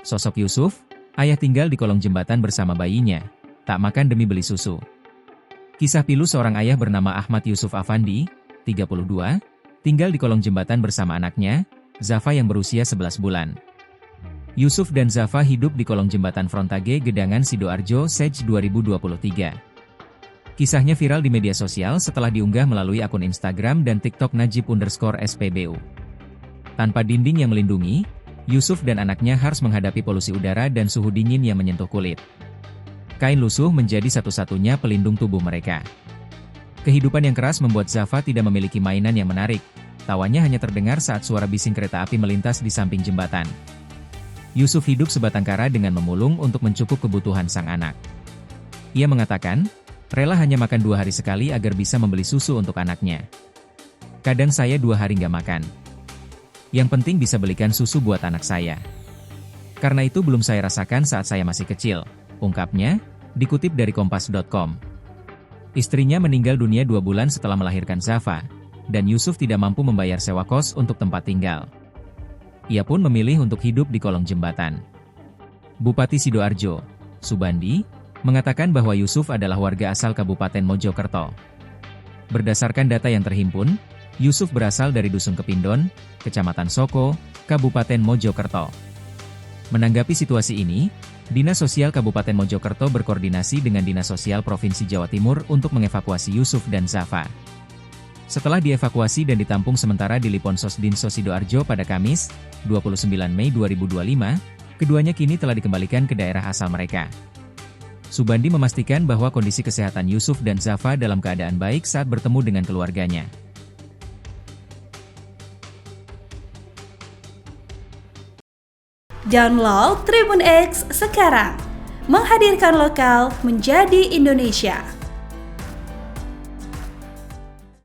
Sosok Yusuf, ayah tinggal di kolong jembatan bersama bayinya, tak makan demi beli susu. Kisah pilu seorang ayah bernama Ahmad Yusuf Afandi, 32, tinggal di kolong jembatan bersama anaknya, Zafa yang berusia 11 bulan. Yusuf dan Zafa hidup di kolong jembatan Frontage Gedangan Sidoarjo Sej 2023. Kisahnya viral di media sosial setelah diunggah melalui akun Instagram dan TikTok Najib_SPBU. Tanpa dinding yang melindungi, Yusuf dan anaknya harus menghadapi polusi udara dan suhu dingin yang menyentuh kulit. Kain lusuh menjadi satu-satunya pelindung tubuh mereka. Kehidupan yang keras membuat Zafa tidak memiliki mainan yang menarik. Tawanya hanya terdengar saat suara bising kereta api melintas di samping jembatan. Yusuf hidup sebatang kara dengan memulung untuk mencukup kebutuhan sang anak. Ia mengatakan, rela hanya makan 2 hari sekali agar bisa membeli susu untuk anaknya. Kadang saya 2 hari nggak makan. Yang penting bisa belikan susu buat anak saya. Karena itu belum saya rasakan saat saya masih kecil, ungkapnya, dikutip dari Kompas.com. Istrinya meninggal dunia 2 bulan setelah melahirkan Zafa, dan Yusuf tidak mampu membayar sewa kos untuk tempat tinggal. Ia pun memilih untuk hidup di kolong jembatan. Bupati Sidoarjo, Subandi, mengatakan bahwa Yusuf adalah warga asal Kabupaten Mojokerto. Berdasarkan data yang terhimpun, Yusuf berasal dari Dusun Kepindon, Kecamatan Soko, Kabupaten Mojokerto. Menanggapi situasi ini, Dinas Sosial Kabupaten Mojokerto berkoordinasi dengan Dinas Sosial Provinsi Jawa Timur untuk mengevakuasi Yusuf dan Zafa. Setelah dievakuasi dan ditampung sementara di Liponsos Dinsos Sidoarjo pada Kamis, 29 Mei 2025, keduanya kini telah dikembalikan ke daerah asal mereka. Subandi memastikan bahwa kondisi kesehatan Yusuf dan Zafa dalam keadaan baik saat bertemu dengan keluarganya. Download Tribun X sekarang, menghadirkan lokal menjadi Indonesia.